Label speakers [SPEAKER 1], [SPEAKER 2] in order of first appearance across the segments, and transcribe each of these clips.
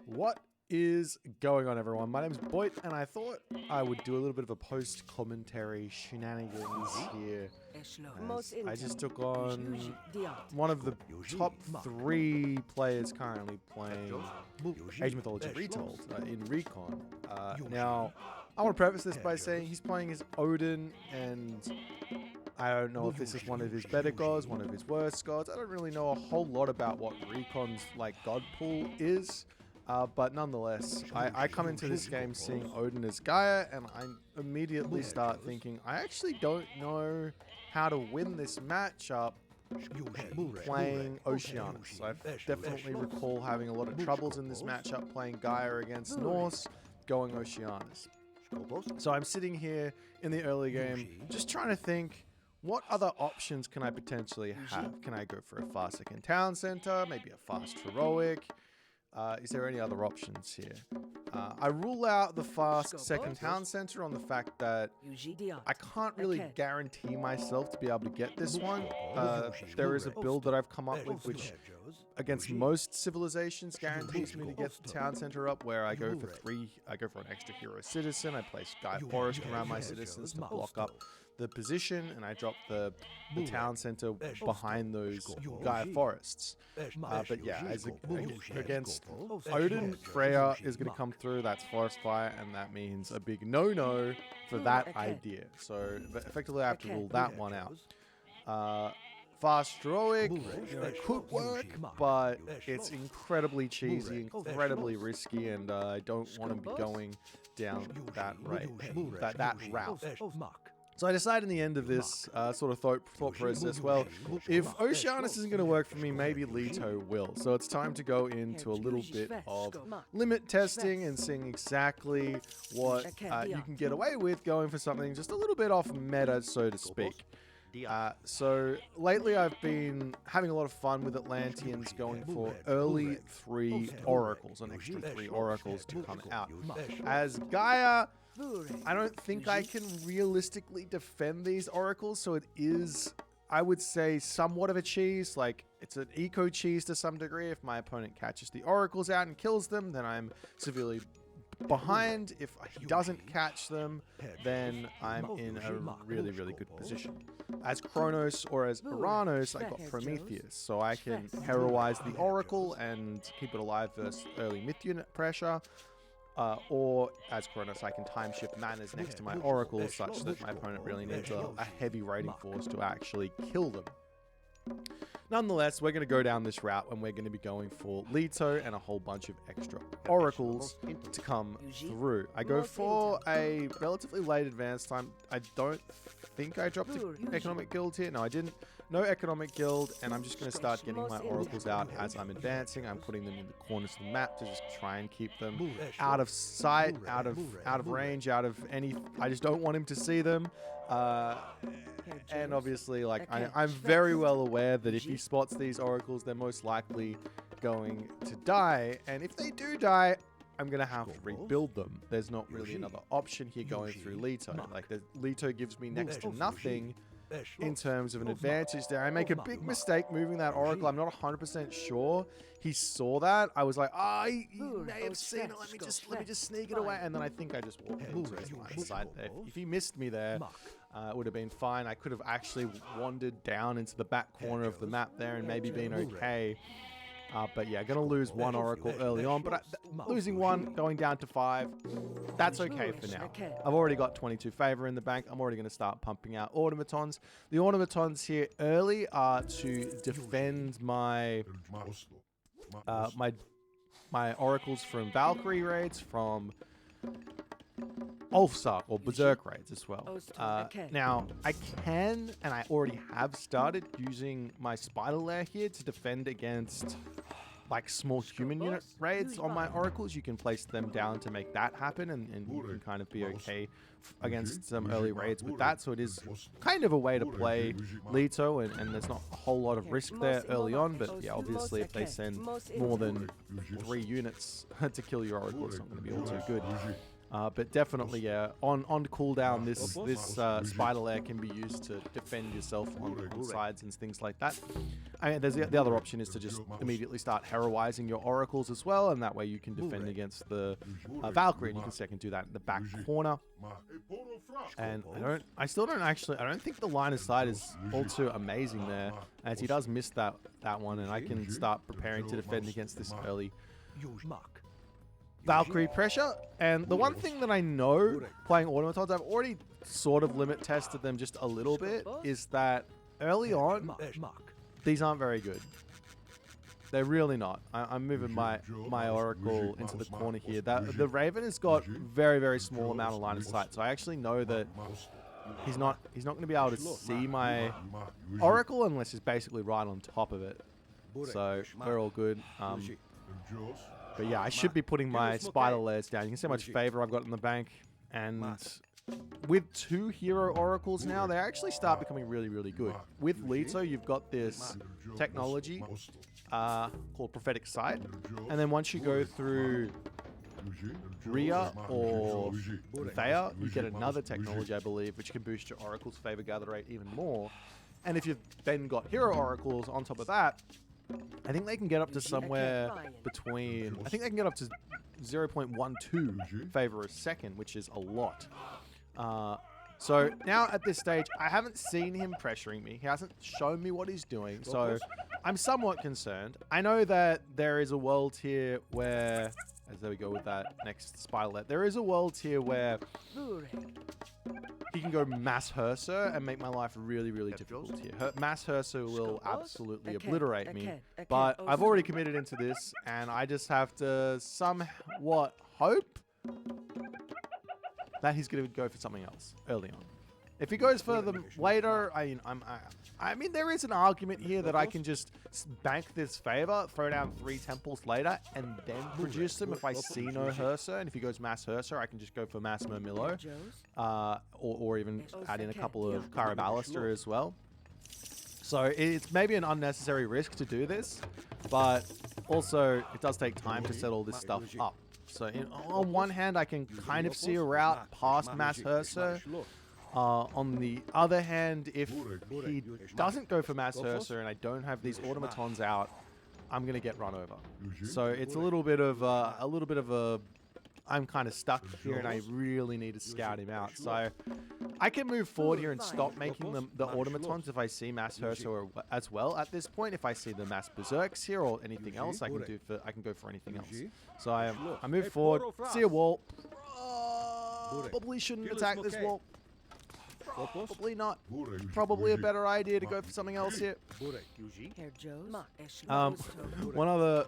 [SPEAKER 1] What is going on, everyone? My name is Boit, and I thought I would do a little bit of a post-commentary shenanigans here. I just took on one of the top 3 players currently playing Age of Mythology Retold in Recon. Now, I want to preface this by saying he's playing as Odin, and I don't know if this is one of his better gods, one of his worst gods. I don't really know a whole lot about what Recon's god pool is. But nonetheless, I come into this game seeing Odin as Gaia, and I immediately start thinking, I actually don't know how to win this matchup playing Oceanus. I definitely recall having a lot of troubles in this matchup playing Gaia against Norse, going Oceanus. So I'm sitting here in the early game, just trying to think, what other options can I potentially have? Can I go for a fast second town center, maybe a fast heroic? Is there any other options here? I rule out the fast second town center on the fact that I can't really guarantee myself to be able to get this one. There is a build that I've come up with which against most civilizations guarantees me to get the town center up, where I go for an extra hero citizen, I place Sky Forest around my citizens to block up the position, and I drop the town center behind those Gaia forests. But yeah, against Odin, Freya is going to come through. That's Forest Fire, and that means a big no-no for that idea. So effectively, I have to rule that one out. Fast heroic could work, but it's incredibly cheesy, incredibly risky, and I don't want to be going down that route. So I decided in the end of this sort of thought process, well, if Oceanus isn't going to work for me, maybe Leto will. So it's time to go into a little bit of limit testing and seeing exactly what you can get away with going for something just a little bit off meta, so to speak. So lately I've been having a lot of fun with Atlanteans going for early 3 oracles, an extra 3 oracles to come out. As Gaia, I don't think I can realistically defend these oracles, so it is, I would say, somewhat of a cheese. Like, it's an eco cheese to some degree. If my opponent catches the oracles out and kills them, then I'm severely behind. If he doesn't catch them, then I'm in a really, really good position. As Kronos or as Oranos, I got Prometheus, so I can heroize the oracle and keep it alive versus early myth unit pressure. Or as Kronos, I can time shift manas next to my oracles such that my opponent really needs a heavy raiding force to actually kill them. Nonetheless, we're going to go down this route, and we're going to be going for Leto and a whole bunch of extra oracles to come through. I go for a relatively late advance time. I don't think I dropped the economic guild here. No, I didn't. No economic guild, and I'm just going to start getting my oracles out as I'm advancing. I'm putting them in the corners of the map to just try and keep them out of sight, out of range, out of any. I just don't want him to see them. And obviously, like, I'm very well aware that if he spots these oracles, they're most likely going to die. And if they do die, I'm going to have to rebuild them. There's not really another option here going through Leto. Like, Leto gives me next to nothing in terms of an advantage there. I make a big mistake moving that oracle. I'm not 100% sure he saw that. I was like, he may have seen it. Let me just sneak it away. And then I think I just walked into his line of sight there. If he missed me there, it would have been fine. I could have actually wandered down into the back corner of the map there and maybe been okay. But yeah, going to lose 1 oracle early on, but losing 1, going down to 5, that's okay for now. I've already got 22 favor in the bank. I'm already going to start pumping out automatons. The automatons here early are to defend my my oracles from Valkyrie raids, from Ulfsark or Berserk raids as well. Now, I can, and I already have started using my Spider Lair here to defend against like small human unit raids on my oracles. You can place them down to make that happen, and you can kind of be okay against some early raids with that. So it is kind of a way to play Leto, and there's not a whole lot of risk there early on. But yeah, obviously if they send more than 3 units to kill your oracle, it's not going to be all too good. But definitely, yeah, on cooldown, this spider lair can be used to defend yourself on sides and things like that. I mean, there's the other option is to just immediately start heroizing your oracles as well, and that way you can defend against the Valkyrie, and you can second do that in the back corner. And I don't think the line of sight is all too amazing there, as he does miss that one, and I can start preparing to defend against this early Valkyrie pressure. And the one thing that I know playing automatons, I've already sort of limit tested them just a little bit, is that early on, these aren't very good. They're really not. I'm moving my oracle into the corner here. The Raven has got very, very small amount of line of sight, so I actually know that he's not going to be able to see my oracle unless he's basically right on top of it. So we're all good. But yeah, I should be putting my spider lairs down. You can see how much favor I've got in the bank. And with 2 hero oracles now, they actually start becoming really, really good. With Leto, you've got this technology called Prophetic Sight. And then once you go through Rhea or Thea, you get another technology, I believe, which can boost your oracle's favor gather rate even more. And if you've then got hero oracles on top of that, I think they can get up to somewhere between, I think they can get up to 0.12 favor a second, which is a lot. So now at this stage, I haven't seen him pressuring me. He hasn't shown me what he's doing, so I'm somewhat concerned. I know that there is a world here where, as there we go with that next spiderlet, there is a world here where he can go Mass Herser and make my life really, really difficult here. Mass Herser will absolutely obliterate me, but I've already committed into this, and I just have to somewhat hope that he's going to go for something else early on. If he goes for them later, I mean, there is an argument here that I can just bank this favor, throw down 3 temples later, and then produce them if I see no Herser. And if he goes Mass Herser, I can just go for Mass Murmillo, or even add in a couple of Caraballister as well. So it's maybe an unnecessary risk to do this, but also it does take time to set all this stuff up. So on one hand, I can kind of see a route past Mass Herser. On the other hand, if he doesn't go for Mass Herser and I don't have these automatons out, I'm going to get run over. So it's a little bit of a I'm kind of stuck here and I really need to scout him out. So I can move forward here and stop making the automatons if I see Mass Herser as well at this point. If I see the Mass Berserks here or anything else, I can go for anything else. So I move forward, see a wall. Probably shouldn't attack this wall. Probably not. Probably a better idea to go for something else here. One other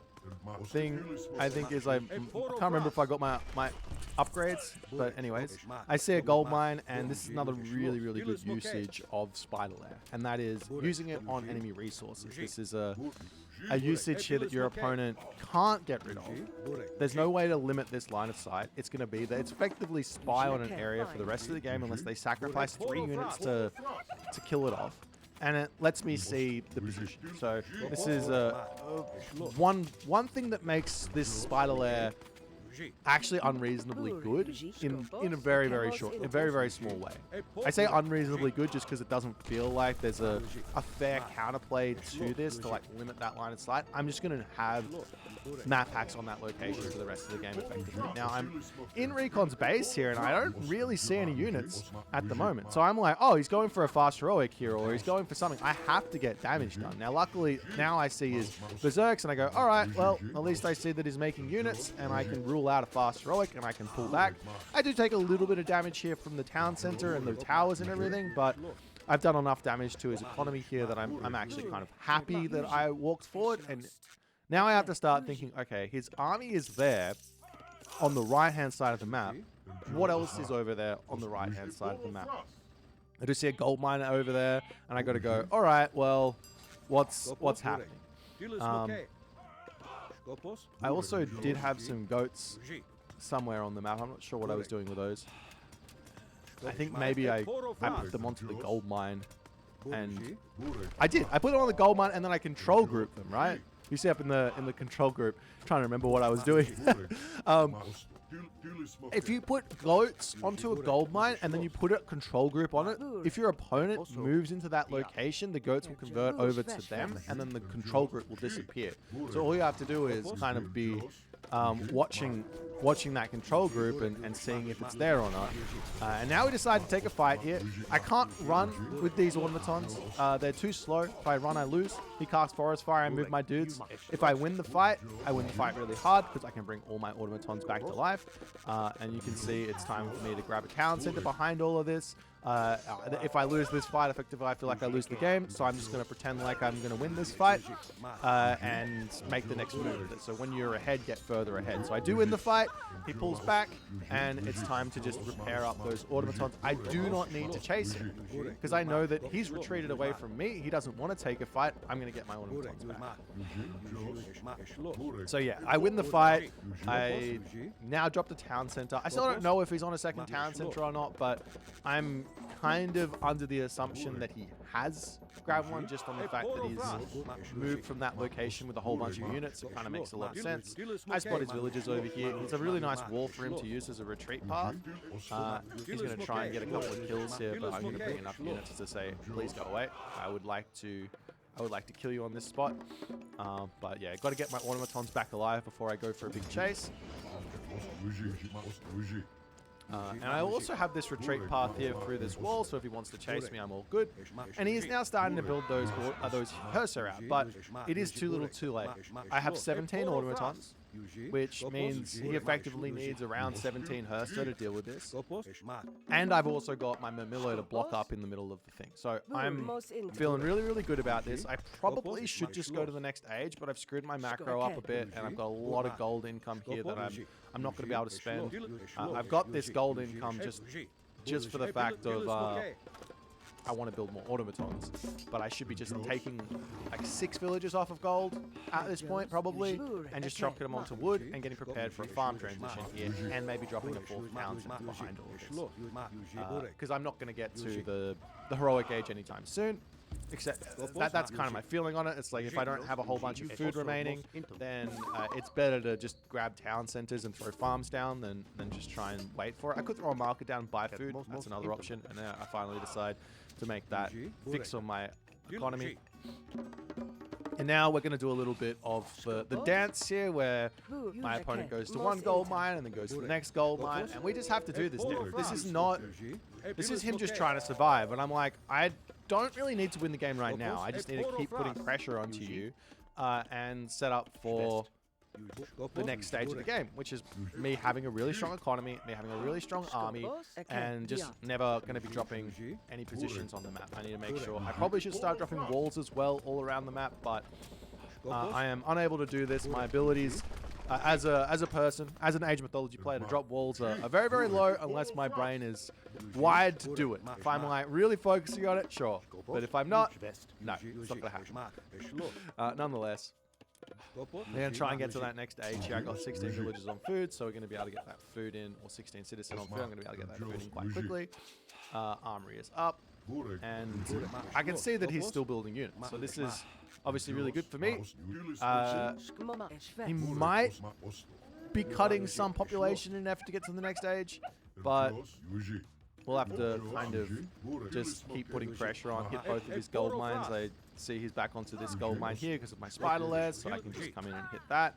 [SPEAKER 1] thing I think is I can't remember if I got my upgrades, but anyways, I see a gold mine, and this is another really, really good usage of Spider Lair, and that is using it on enemy resources. This is a usage here that your opponent can't get rid of. There's no way to limit this line of sight. It's going to be there. It's effectively spy on an area for the rest of the game unless they sacrifice 3 units to kill it off. And it lets me see the position. So this is one thing that makes this Spider Lair actually unreasonably good in a very, very small way. I say unreasonably good just because it doesn't feel like there's a fair counterplay to this to like limit that line of sight. I'm just going to have map hacks on that location for the rest of the game effectively. Now I'm in Recon's base here and I don't really see any units at the moment. So I'm like, oh, he's going for a fast heroic here or he's going for something. I have to get damage done. Now luckily now I see his Berserks and I go, all right, well at least I see that he's making units and I can rule out a fast heroic and I can pull back. I do take a little bit of damage here from the town center and the towers and everything, but I've done enough damage to his economy here that I'm actually kind of happy that I walked forward. And now I have to start thinking, okay, his army is there on the right-hand side of the map. What else is over there on the right-hand side of the map? I do see a gold mine over there, and I got to go, all right, well, what's happening? I also did have some goats somewhere on the map. I'm not sure what I was doing with those. I think maybe I put them onto the gold mine, and I did. I put them on the gold mine, and then I control grouped them, right? You see up in the control group, trying to remember what I was doing. if you put goats onto a gold mine and then you put a control group on it, if your opponent moves into that location, the goats will convert over to them, and then the control group will disappear. So all you have to do is kind of be watching that control group and seeing if it's there or not. And now we decide to take a fight here. I can't run with these automatons. They're too slow. If I run, I lose. He casts Forest Fire, I move my dudes. If I win the fight, I win the fight really hard because I can bring all my automatons back to life. And you can see it's time for me to grab a town center behind all of this. If I lose this fight, effectively, I feel like I lose the game. So I'm just going to pretend like I'm going to win this fight and make the next move with it. So when you're ahead, get further ahead. So I do win the fight. He pulls back, and it's time to just repair up those automatons. I do not need to chase him because I know that he's retreated away from me. He doesn't want to take a fight. I'm going to get my automatons back. So yeah, I win the fight. I now drop the town center. I still don't know if he's on a second town center or not, but I'm kind of under the assumption that he has grabbed one just on the fact that he's moved from that location with a whole bunch of units. It kind of makes a lot of sense. I spot his villagers over here. It's a really nice wall for him to use as a retreat path. He's going to try and get a couple of kills here, but I'm going to bring enough units to say, please go away. I would like to kill you on this spot. But yeah, got to get my automatons back alive before I go for a big chase. And I also have this retreat path here through this wall, so if he wants to chase me, I'm all good. And he is now starting to build those Hersir out, but it is too little too late. I have 17 automatons, which means he effectively needs around 17 Hersir to deal with this. And I've also got my Murmillo to block up in the middle of the thing. So I'm feeling really, really good about this. I probably should just go to the next age, but I've screwed my macro up a bit, and I've got a lot of gold income here that I'm not going to be able to spend. I've got this gold income just for the fact of I want to build more automatons, but I should be just taking like 6 villages off of gold at this point probably, and just chucking them onto wood and getting prepared for a farm transition here, and maybe dropping the 4th town center behind all of this, because I'm not going to get to the heroic age anytime soon. Except that's kind of my feeling on it. It's like if I don't have a whole bunch of food remaining, then it's better to just grab town centers and throw farms down than just try and wait for it. I could throw a market down and buy food. That's another option. And then I finally decide to make that fix on my economy. And now we're going to do a little bit of the dance here, where my opponent goes to one gold mine and then goes to the next gold mine, and we just have to do this now. This is him just trying to survive, and I'm like, I don't really need to win the game right now. I just need to keep putting pressure onto you and set up for the next stage of the game, which is me having a really strong economy, me having a really strong army, and just never going to be dropping any positions on the map. I need to make sure. I probably should start dropping walls as well all around the map, but I am unable to do this. My abilities as a person, as an Age Mythology player, to drop walls are very, very low unless my brain is wired to do it. If I'm like really focusing on it, sure. But if I'm not, no, it's not going to happen. Nonetheless, we're going to try and get to that next age here. I got 16 villages on food, so we're going to be able to get that food in, or 16 citizens on food. I'm going to be able to get that food in quite quickly. Armory is up, and I can see that he's still building units, so this is obviously really good for me. He might be cutting some population in an effort to get to the next age, but we'll have to kind of just keep putting pressure on, hit both of his gold mines. I see he's back onto this gold mine here because of my spider lair, so I can just come in and hit that.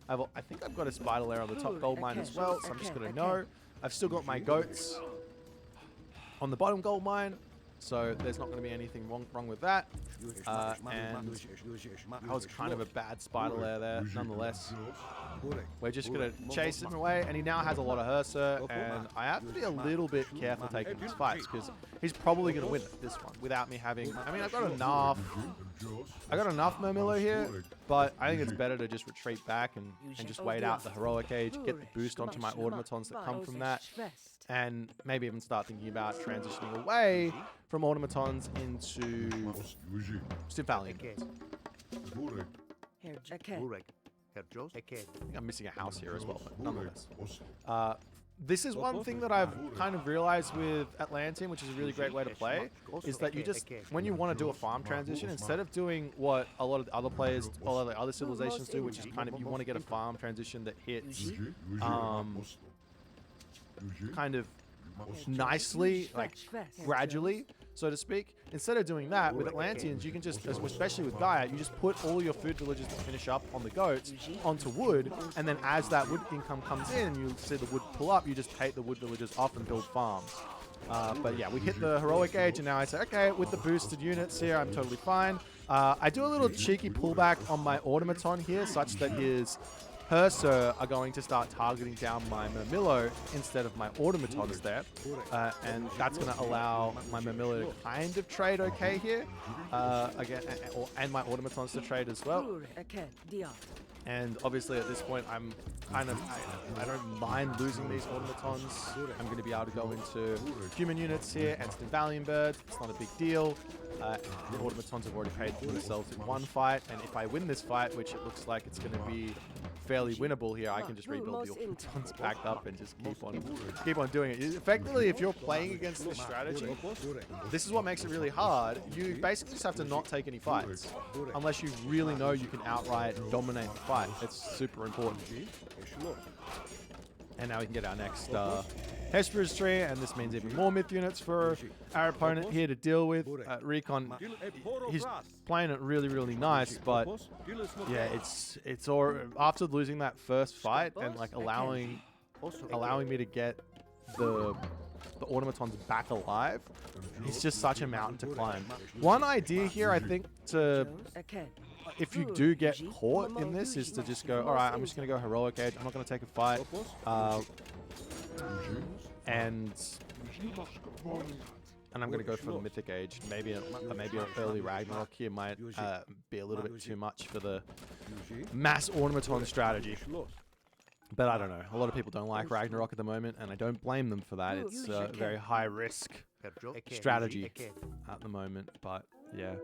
[SPEAKER 1] I think I've got a spider lair on the top gold mine as well, so I'm just going to know. I've still got my goats on the bottom gold mine, so there's not going to be anything wrong with that. And that was kind of a bad spider lair there. Nonetheless, we're just going to chase him away, and he now has a lot of Hersir, and I have to be a little bit careful taking these fights because he's probably going to win this one without me having... I mean, I've got enough Murmillo here, but I think it's better to just retreat back and just wait out the heroic age, get the boost onto my automatons that come from that, and maybe even start thinking about transitioning away from automatons into Stymphalian. I think I'm missing a house here as well, but nonetheless. This is one thing that I've kind of realized with Atlantean, which is a really great way to play, is that you just, when you want to do a farm transition, instead of doing what a lot of the other players, all the other civilizations do, which is kind of, you want to get a farm transition that hits kind of nicely, like gradually, so to speak. Instead of doing that with Atlanteans, you can just, especially with Gaia, you just put all your food villages to finish up on the goats onto wood, and then as that wood income comes in and you see the wood pull up, you just take the wood villages off and build farms. But yeah, we hit the heroic age, and now I say, okay, with the boosted units here, I'm totally fine. I do a little cheeky pullback on my automaton here, such that his Herser are going to start targeting down my Murmillo instead of my automatons there. And that's going to allow my Murmillo to kind of trade okay here. Again, and my automatons to trade as well. And obviously at this point, I'm kind of, I don't mind losing these automatons. I'm going to be able to go into human units here, Instant Valiant Bird. It's not a big deal. The automatons have already paid for themselves in one fight. And if I win this fight, which it looks like it's going to be fairly winnable here, I can just rebuild the automatons back up and just keep on doing it. Effectively, if you're playing against this strategy, this is what makes it really hard. You basically just have to not take any fights, unless you really know you can outright dominate the fight. It's super important. And now we can get our next Hesperus tree, and this means even more myth units for our opponent here to deal with. Recon, he's playing it really, really nice, but yeah, it's all after losing that first fight and like allowing me to get the automatons back alive. It's just such a mountain to climb. One idea here, I think, if you do get caught in this, is to just go, all right, I'm just going to go heroic age. I'm not going to take a fight. And I'm going to go for the mythic age. Maybe an early Ragnarok here might be a little bit too much for the mass automaton strategy. But I don't know. A lot of people don't like Ragnarok at the moment, and I don't blame them for that. It's a very high risk strategy at the moment. But yeah,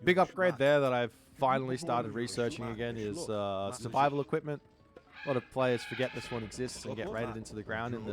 [SPEAKER 1] big upgrade there that I've finally started researching again is survival equipment. A lot of players forget this one exists and get raided into the ground in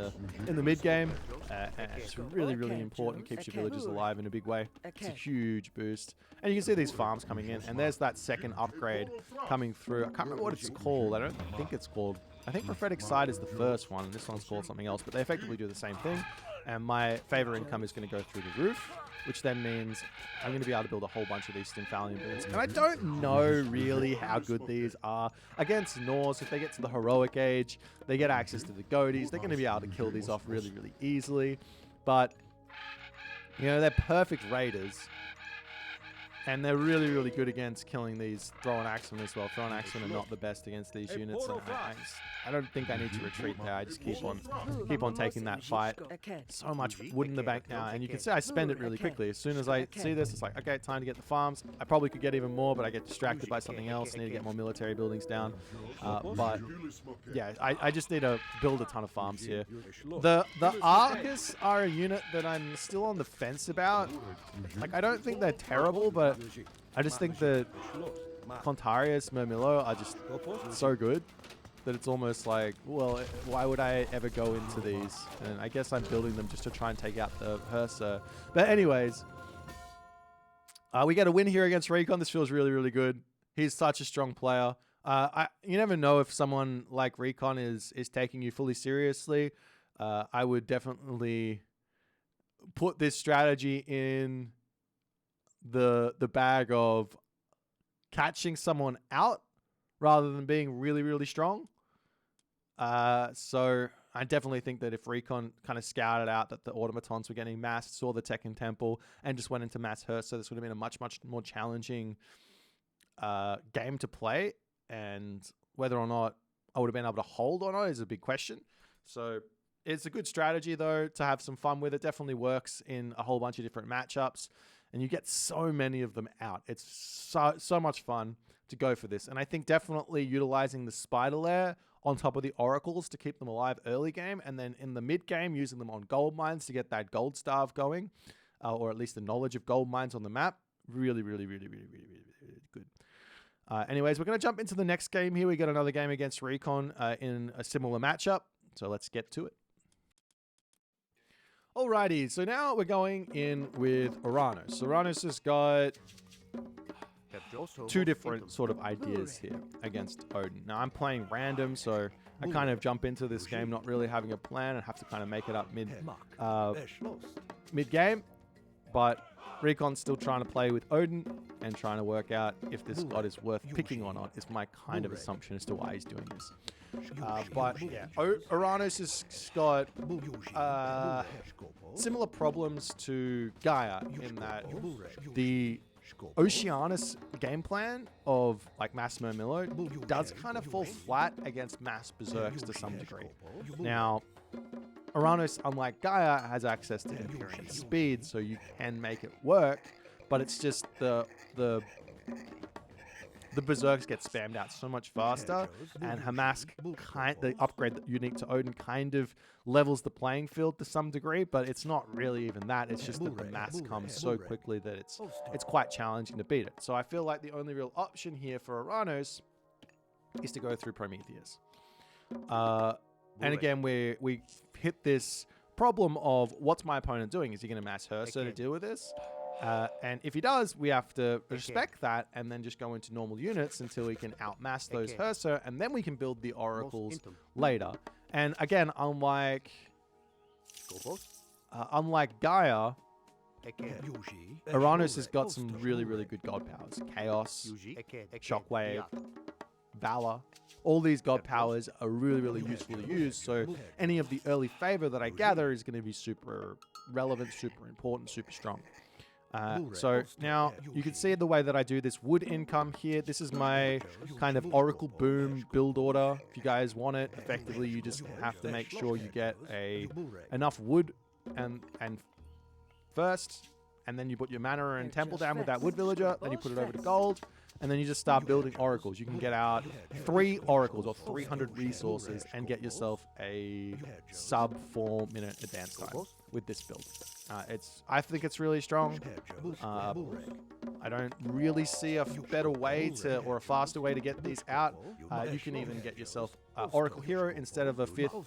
[SPEAKER 1] the mid game. And it's really, really important. Keeps your villages alive in a big way. It's a huge boost. And you can see these farms coming in, and there's that second upgrade coming through. I can't remember what it's called. I don't think it's called. I think Prophetic Sight is the first one, and this one's called something else, but they effectively do the same thing. And my favor income is going to go through the roof, which then means I'm going to be able to build a whole bunch of these Stymphalian birds. And I don't know really how good these are against Norse. If they get to the heroic age, they get access to the goatees. They're going to be able to kill these off really, really easily. But, you know, they're perfect raiders. And they're really, really good against killing these Thrown Axemen as well. Thrown Axemen are not the best against these units. And I don't think I need to retreat there. I just keep on taking that fight. So much wood in the bank now, and you can see I spend it really quickly. As soon as I see this, it's like, okay, time to get the farms. I probably could get even more, but I get distracted by something else. I need to get more military buildings down. But yeah, I just need to build a ton of farms here. The Arcus are a unit that I'm still on the fence about. Like, I don't think they're terrible, but I just think that Contarius, Murmillo are just so good that it's almost like, well, why would I ever go into these? And I guess I'm building them just to try and take out the Herser. But anyways, we get a win here against Recon. This feels really, really good. He's such a strong player. You never know if someone like Recon is taking you fully seriously. I would definitely put this strategy in the bag of catching someone out rather than being really, really strong. So I definitely think that if Recon kind of scouted out that the automatons were getting massed, saw the Tekken Temple, and just went into mass Herser, so this would have been a much, much more challenging game to play. And whether or not I would have been able to hold or not is a big question. So it's a good strategy, though, to have some fun with. It definitely works in a whole bunch of different matchups. And you get so many of them out. It's so much fun to go for this. And I think definitely utilizing the spider lair on top of the oracles to keep them alive early game. And then in the mid game, using them on gold mines to get that gold starve going. Or at least the knowledge of gold mines on the map. Really, really, really, really, really, really, really good. Anyways, we're going to jump into the next game here. We got another game against Recon in a similar matchup. So let's get to it. Alrighty, so now we're going in with Oranos. Oranos has got two different sort of ideas here against Odin. Now, I'm playing random, so I kind of jump into this game not really having a plan and have to kind of make it up mid-game. But Recon's still trying to play with Odin and trying to work out if this god is worth picking or not, is my kind of assumption as to why he's doing this. But yeah, Oranos has got similar problems to Gaia in that the Oceanus game plan of like Mass Murmillo does kind of fall flat against Mass Berserks to some degree. Now, Oranos, unlike Gaia, has access to Empyrean speed, so you can make it work, but it's just the Berserks get spammed out so much faster, and Hamask, the upgrade that unique to Odin, kind of levels the playing field to some degree, but it's not really even that. It's just that the mass comes so quickly that it's quite challenging to beat it. So I feel like the only real option here for Oranos is to go through Prometheus. And again, we hit this problem of what's my opponent doing? Is he going to mass Hersa to deal with this? And if he does, we have to respect that and then just go into normal units until we can outmass those Hersa, and then we can build the oracles later. And again, unlike Gaia, Oranos has got some really, really good god powers. Chaos, Shockwave, Valor. All these god powers are really, really useful to use. So any of the early favor that I gather is going to be super relevant, super important, super strong. So now you can see the way that I do this wood income here. This is my kind of Oracle Boom build order. If you guys want it, effectively you just have to make sure you get enough wood and first, and then you put your mana and temple down with that wood villager, then you put it over to gold, and then you just start building oracles. You can get out 3 oracles or 300 resources and get yourself a sub 4 minute advance time with this build. I think it's really strong. I don't really see a better way or a faster way to get these out. You can even get yourself Oracle Hero instead of a 5th,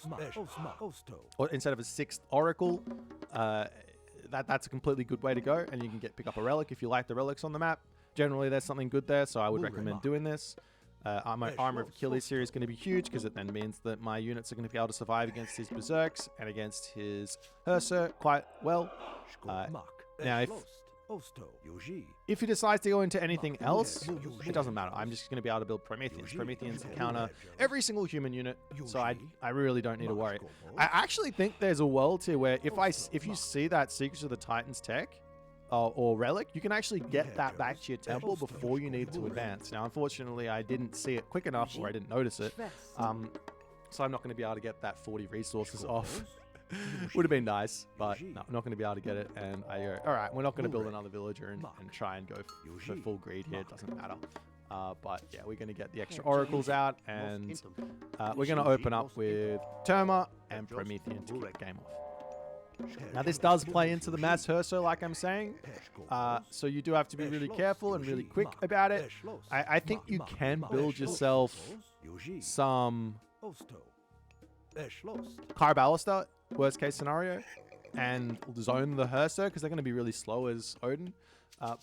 [SPEAKER 1] or instead of a 6th Oracle. That's a completely good way to go, and you can pick up a relic if you like the relics on the map. Generally, there's something good there, so I would recommend doing this. My Armor of Achilles here is going to be huge because it then means that my units are going to be able to survive against his Berserks and against his Hersa quite well. Now, if he decides to go into anything else, it doesn't matter. I'm just going to be able to build Prometheans. Prometheans counter every single human unit, so I really don't need to worry. I actually think there's a world here where if you see that Secrets of the Titans tech, or relic, you can actually get that back to your temple before you need to advance. Now, unfortunately, I didn't see it quick enough, or I didn't notice it, so I'm not going to be able to get that 40 resources off. Would have been nice, but no, I'm not going to be able to get it, and I go, all right, we're not going to build another villager and try and go for full greed here. It doesn't matter. But yeah, we're going to get the extra oracles out, and we're going to open up with Terma and Promethean to kick the game off. Now, this does play into the Mass Herso, like I'm saying, so you do have to be really careful and really quick about it. I think you can build yourself some Caraballister, worst case scenario, and zone the Herso, because they're going to be really slow as Odin.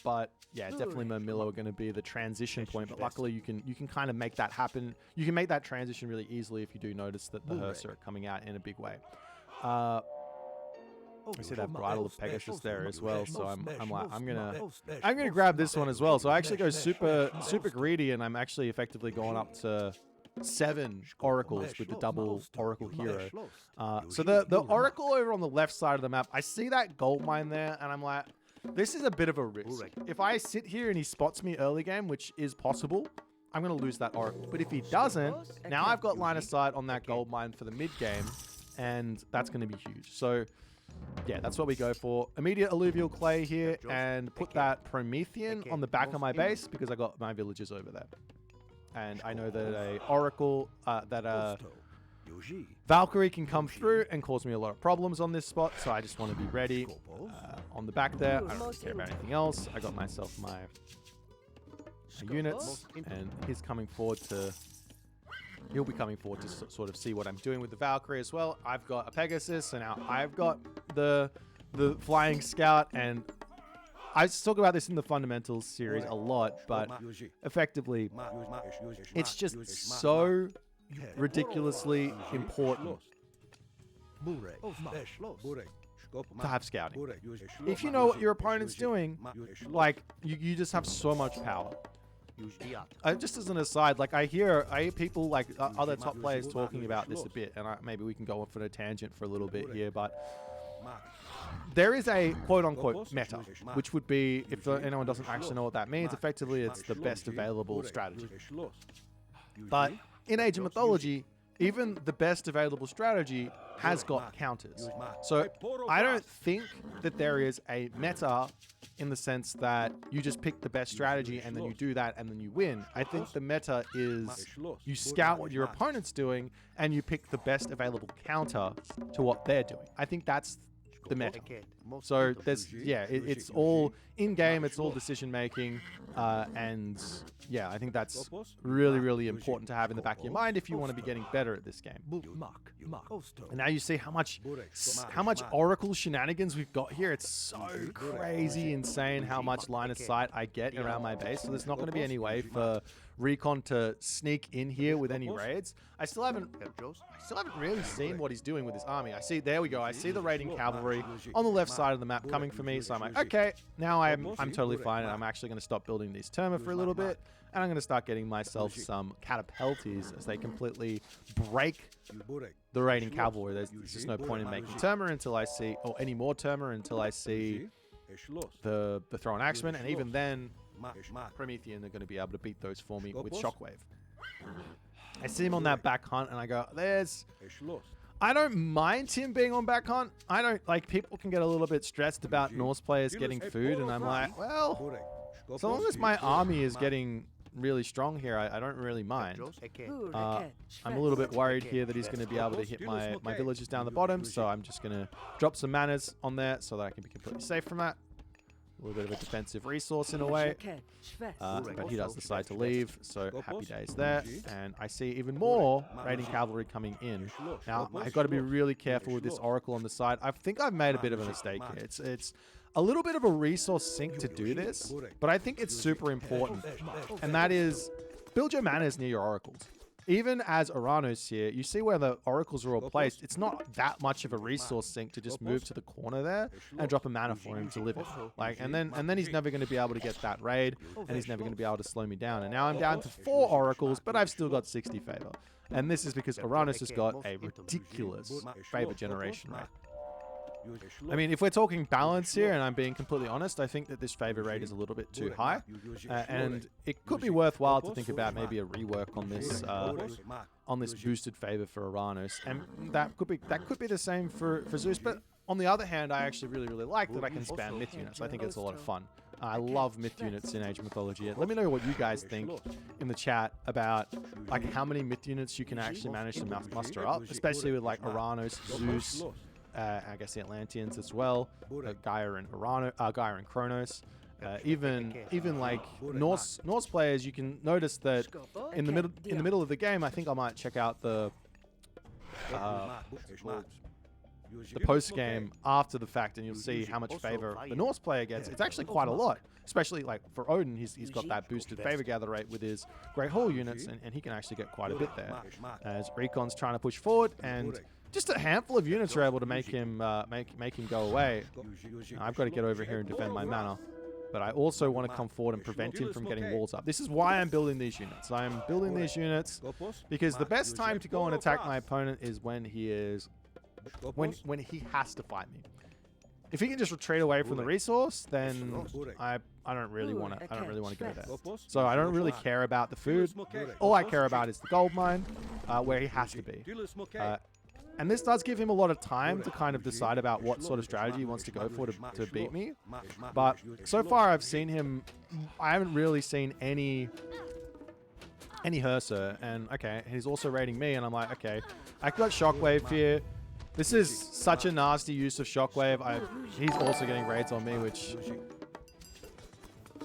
[SPEAKER 1] But yeah, definitely Murmillo are going to be the transition point, but luckily you can kind of make that happen. You can make that transition really easily if you do notice that the Herso are coming out in a big way. We see that Bridle of Pegasus there as well, so I'm gonna grab this one as well. So I actually go super greedy, and I'm actually effectively going up to 7 oracles with the double Oracle Hero. So the Oracle over on the left side of the map, I see that gold mine there, and I'm like, this is a bit of a risk. If I sit here and he spots me early game, which is possible, I'm gonna lose that Oracle. But if he doesn't, now I've got line of sight on that gold mine for the mid game, and that's gonna be huge. So yeah, that's what we go for. Immediate alluvial clay here, and put that Promethean on the back of my base because I got my villagers over there. And I know that a Oracle, Valkyrie can come through and cause me a lot of problems on this spot, so I just want to be ready on the back there. I don't really care about anything else. I got myself my units, and he's coming forward to... He'll be coming forward to sort of see what I'm doing with the Valkyrie as well. I've got a Pegasus, and now I've got the Flying Scout, and I talk about this in the fundamentals series a lot, but effectively, it's just so ridiculously important to have scouting. If you know what your opponent's doing, like, you just have so much power. Just as an aside, like I hear people like other top players talking about this a bit, and maybe we can go off on a tangent for a little bit here, but there is a quote-unquote meta, which would be, if anyone doesn't actually know what that means, effectively it's the best available strategy. But in Age of Mythology, even the best available strategy has got counters. So I don't think that there is a meta in the sense that you just pick the best strategy and then you do that and then you win. I think the meta is you scout what your opponent's doing and you pick the best available counter to what they're doing. I think that's the meta. So there's, it's all in-game, it's all decision-making, and yeah, I think that's really, really important to have in the back of your mind if you want to be getting better at this game. And now you see how much Oracle shenanigans we've got here. It's so crazy, insane how much line of sight I get around my base. So there's not going to be any way for Recon to sneak in here with any raids. I still haven't really seen what he's doing with his army. There we go. I see the raiding cavalry on the left side of the map coming for me. So I'm like, okay, now I'm totally fine, and I'm actually going to stop building these Terma for a little bit, and I'm going to start getting myself some catapulties as they completely break the raiding cavalry. There's just no point in making Terma until I see, or any more Terma until I see the thrown axemen, and even then, Promethean are going to be able to beat those for me with Shockwave. I see him on that back hunt, and I go, I don't mind him being on back hunt. I don't, like, people can get a little bit stressed about Norse players getting food, and I'm like, well, so long as my army is getting really strong here, I don't really mind. I'm a little bit worried here that he's going to be able to hit my villagers down the bottom, so I'm just going to drop some manners on there so that I can be completely safe from that. A little bit of a defensive resource in a way, but he does decide to leave, so happy days there. And I see even more raiding cavalry coming in. Now, I've got to be really careful with this Oracle on the side. I think I've made a bit of a mistake here. It's a little bit of a resource sink to do this, but I think it's super important. And that is, build your manners near your Oracles. Even as Oranos here, you see where the Oracles are all placed. It's not that much of a resource sink to just move to the corner there and drop a mana for him to live in. Like, and then he's never going to be able to get that raid, and he's never going to be able to slow me down. And now I'm down to 4 Oracles, but I've still got 60 favor. And this is because Oranos has got a ridiculous favor generation rate. I mean, if we're talking balance here, and I'm being completely honest, I think that this favor rate is a little bit too high, and it could be worthwhile to think about maybe a rework on this boosted favor for Oranos, and that could be the same for Zeus. But on the other hand, I actually really like that I can spam myth units. I think it's a lot of fun. I love myth units in Age of Mythology. Let me know what you guys think in the chat about like how many myth units you can actually manage to muster up, especially with like Oranos, Zeus. I guess the Atlanteans as well, Gaia and Kronos. Even like Norse players, you can notice that in the middle of the game, I think I might check out the post game after the fact, and you'll see how much favor the Norse player gets. It's actually quite a lot, especially like for Odin. He's got that boosted favor gather rate with his Great Hall units, and he can actually get quite a bit there. As Recon's trying to push forward, and just a handful of units are able to make him go away. I've got to get over here and defend my mana, but I also want to come forward and prevent him from getting walls up. This is why I'm building these units. I'm building these units because the best time to go and attack my opponent is when he has to fight me. If he can just retreat away from the resource, then I don't really want to go there. So I don't really care about the food. All I care about is the gold mine, where he has to be. And this does give him a lot of time to kind of decide about what sort of strategy he wants to go for to beat me. But so far I've seen him, I haven't really seen any Herser. And okay, he's also raiding me, and I'm like, okay, I got Shockwave here. This is such a nasty use of Shockwave. He's also getting raids on me, which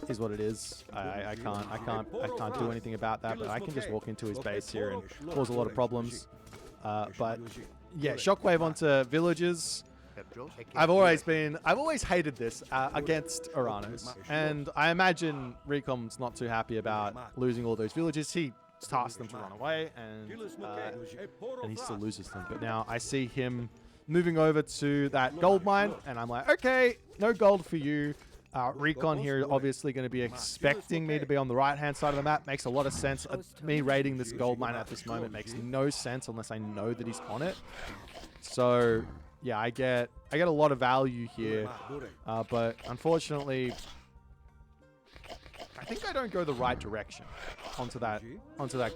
[SPEAKER 1] is what it is. I can't do anything about that, but I can just walk into his base here and cause a lot of problems. But yeah, Shockwave onto villagers. I've always hated this against Oranos, and I imagine Recon's not too happy about losing all those villages. He tasked them to run away, and he still loses them. But now I see him moving over to that gold mine, and I'm like, okay, no gold for you. Recon here obviously going to be expecting me to be on the right-hand side of the map. Makes a lot of sense. Me raiding this gold mine at this moment makes no sense unless I know that he's on it. So yeah, I get a lot of value here, but unfortunately, I think I don't go the right direction onto that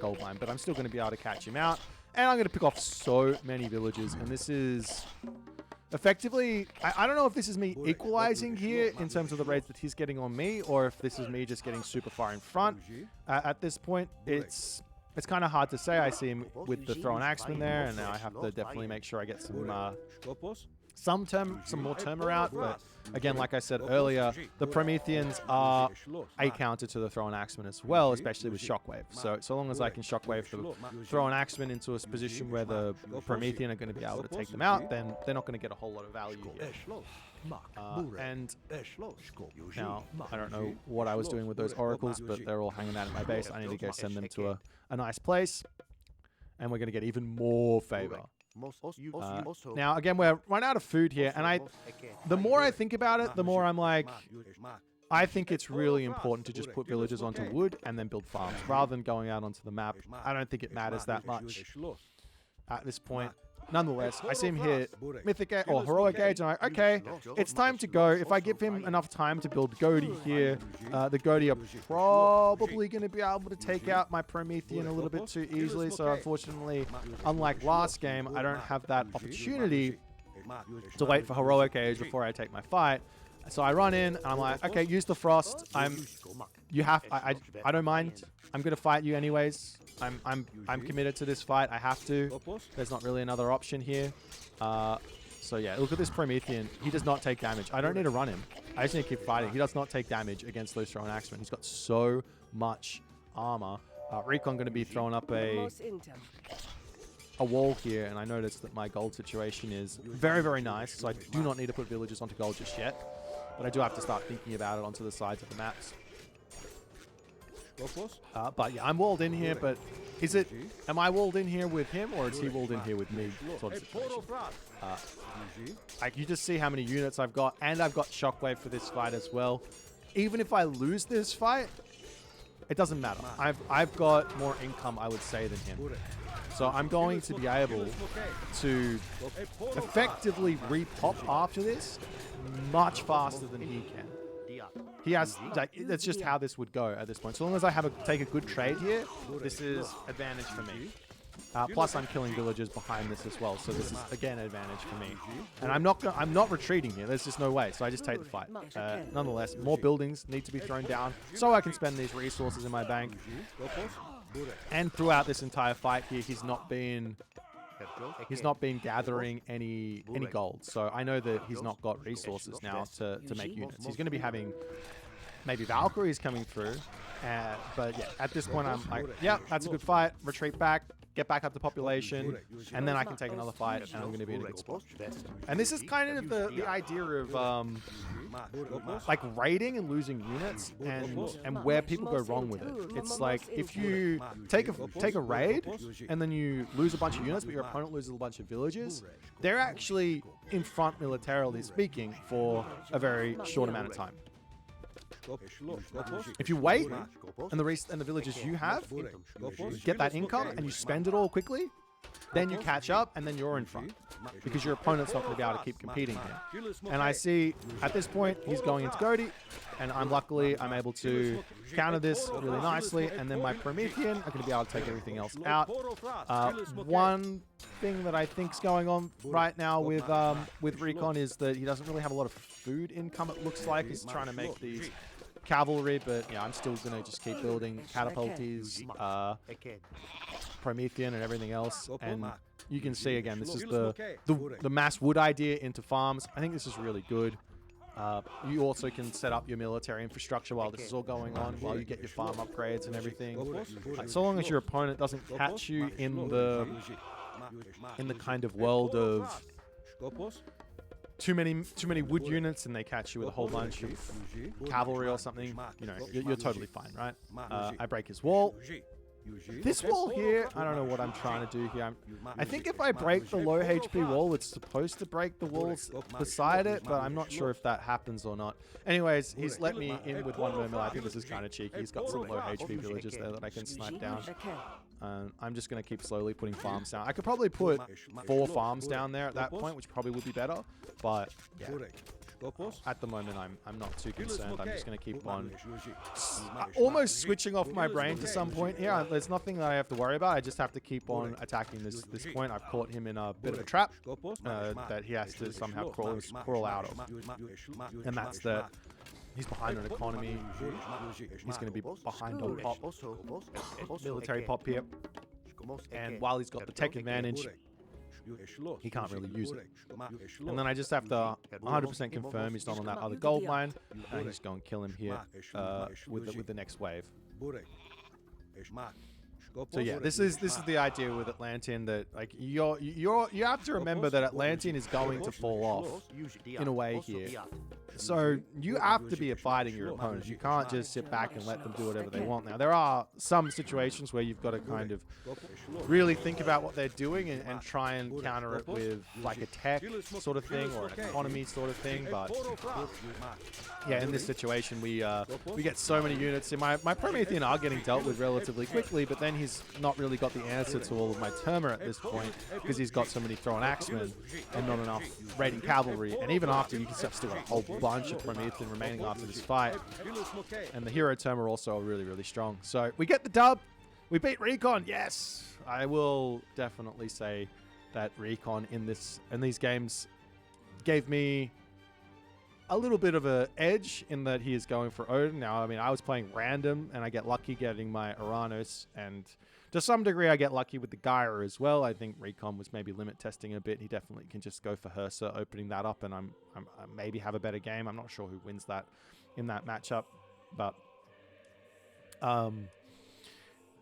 [SPEAKER 1] gold mine. But I'm still going to be able to catch him out, and I'm going to pick off so many villages. And this is effectively, I don't know if this is me equalizing here in terms of the raids that he's getting on me, or if this is me just getting super far in front. At this point, it's kind of hard to say. I see him with the thrown axeman there, and now I have to definitely make sure I get some more turnaround. But again, like I said earlier, the Prometheans are a counter to the thrown axeman as well, especially with shockwave. So long as I can shockwave the thrown axeman into a position where the Promethean are going to be able to take them out, then they're not going to get a whole lot of value here. And now, I don't know what I was doing with those oracles, but they're all hanging out at my base. I need to go send them to a nice place, and we're going to get even more favor. Now, again, we're run out of food here, and the more I think about it, the more I'm like, I think it's really important to just put villagers onto wood and then build farms, rather than going out onto the map. I don't think it matters that much at this point. Nonetheless, I see him here, Mythic or Heroic Age, and I'm like, okay, it's time to go. If I give him enough time to build Goaty here, the Goaty are probably going to be able to take out my Promethean a little bit too easily. So unfortunately, unlike last game, I don't have that opportunity to wait for Heroic Age before I take my fight. So I run in, and I'm like, okay, use the Frost. I don't mind. I'm going to fight you anyways. I'm committed to this fight. I have to. There's not really another option here. So yeah, look at this Promethean. He does not take damage. I don't need to run him. I just need to keep fighting. He does not take damage against those thrown axemen. He's got so much armor. Recon going to be throwing up a wall here, and I noticed that my gold situation is very, very nice, so I do not need to put villagers onto gold just yet. But I do have to start thinking about it onto the sides of the maps. But yeah, I'm walled in here, but am I walled in here with him, or is he walled in here with me sort of situation? You just see how many units I've got, and I've got Shockwave for this fight as well. Even if I lose this fight, it doesn't matter. I've got more income, I would say, than him. So I'm going to be able to effectively repop after this much faster than he can. He has, that's just how this would go at this point. So long as I take a good trade here, this is advantage for me. Plus I'm killing villagers behind this as well, so this is again advantage for me. And I'm not retreating here. There's just no way. So I just take the fight. Nonetheless, more buildings need to be thrown down so I can spend these resources in my bank. And throughout this entire fight here, he's not been gathering any gold. So I know that he's not got resources now to make units. He's going to be having maybe Valkyries coming through. But yeah, at this point I'm like, yeah, that's a good fight. Retreat back, get back up to population, and then I can take another fight, and I'm going to be in a good spot. And this is kind of the idea of like raiding and losing units, and where people go wrong with it. It's like if you take a raid and then you lose a bunch of units, but your opponent loses a bunch of villages, they're actually in front militarily speaking for a very short amount of time. If you wait and the villages you have get that income and you spend it all quickly, then you catch up and then you're in front because your opponent's not going to be able to keep competing here. And I see at this point he's going into Goaty, and I'm able to counter this really nicely, and then my Promethean are going to be able to take everything else out. One thing that I think's going on right now with Recon is that he doesn't really have a lot of food income. It looks like he's trying to make these cavalry, but yeah, I'm still going to just keep building catapulties, Promethean and everything else. And you can see again, this is the mass wood idea into farms. I think this is really good. You also can set up your military infrastructure while this is all going on, while you get your farm upgrades and everything. So long as your opponent doesn't catch you in the kind of world of too many wood units and they catch you with a whole bunch of cavalry or something, you know, you're totally fine, right? I break his wall. This wall here, I don't know what I'm trying to do here. I think if I break the low HP wall, it's supposed to break the walls beside it, but I'm not sure if that happens or not. Anyways, he's let me in with 1 mil. I think this is kind of cheeky. He's got some low HP villagers there that I can snipe down. I'm just going to keep slowly putting farms down. I could probably put 4 farms down there at that point, which probably would be better, but yeah. At the moment, I'm not too concerned. I'm just going to keep on almost switching off my brain to some point here. There's nothing that I have to worry about. I just have to keep on attacking this point. I've caught him in a bit of a trap that he has to somehow crawl out of. And that's that. He's behind on economy. He's going to be behind on pop. Military pop here. And while he's got the tech advantage, he can't really use it. And then I just have to 100% confirm he's not on that other gold mine. And just go and kill him here with the next wave. So yeah, this is the idea with Atlantean, that like you have to remember that Atlantean is going to fall off in a way here. So you have to be fighting your opponents. You can't just sit back and let them do whatever they want. Now, there are some situations where you've got to kind of really think about what they're doing and try and counter it with like a tech sort of thing or an economy sort of thing. But yeah, in this situation, we get so many units. My Promethean are getting dealt with relatively quickly, but then he's not really got the answer to all of my Terma at this point because he's got so many thrown axemen and not enough raiding cavalry. And even after, you can still got a whole bunch of Promethean remaining after this fight. And the hero Terma also are really, really strong. So we get the dub. We beat Recon. Yes, I will definitely say that Recon in these games gave me a little bit of an edge in that he is going for Odin. Now, I mean, I was playing random and I get lucky getting my Oranos, and to some degree I get lucky with the Gaia as well. I think Recon was maybe limit testing a bit. He definitely can just go for Hersa, opening that up, and I maybe have a better game. I'm not sure who wins that in that matchup, but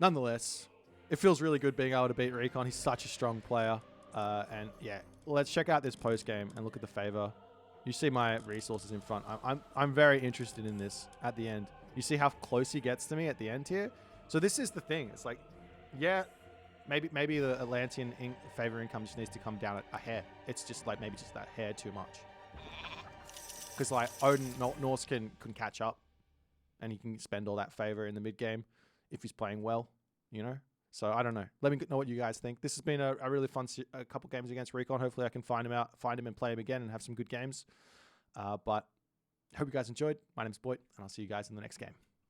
[SPEAKER 1] nonetheless, it feels really good being able to beat Recon. He's such a strong player. And yeah, let's check out this post game and look at the favor. You see my resources in front. I'm very interested in this at the end. You see how close he gets to me at the end here? So this is the thing. It's like, yeah, maybe the Atlantean favor income just needs to come down a hair. It's just like maybe just that hair too much. Because like Odin Norse can catch up, and he can spend all that favor in the mid game if he's playing well, you know? So I don't know. Let me know what you guys think. This has been a really fun couple games against Recon. Hopefully I can find him and play him again and have some good games. But hope you guys enjoyed. My name's Boit, and I'll see you guys in the next game.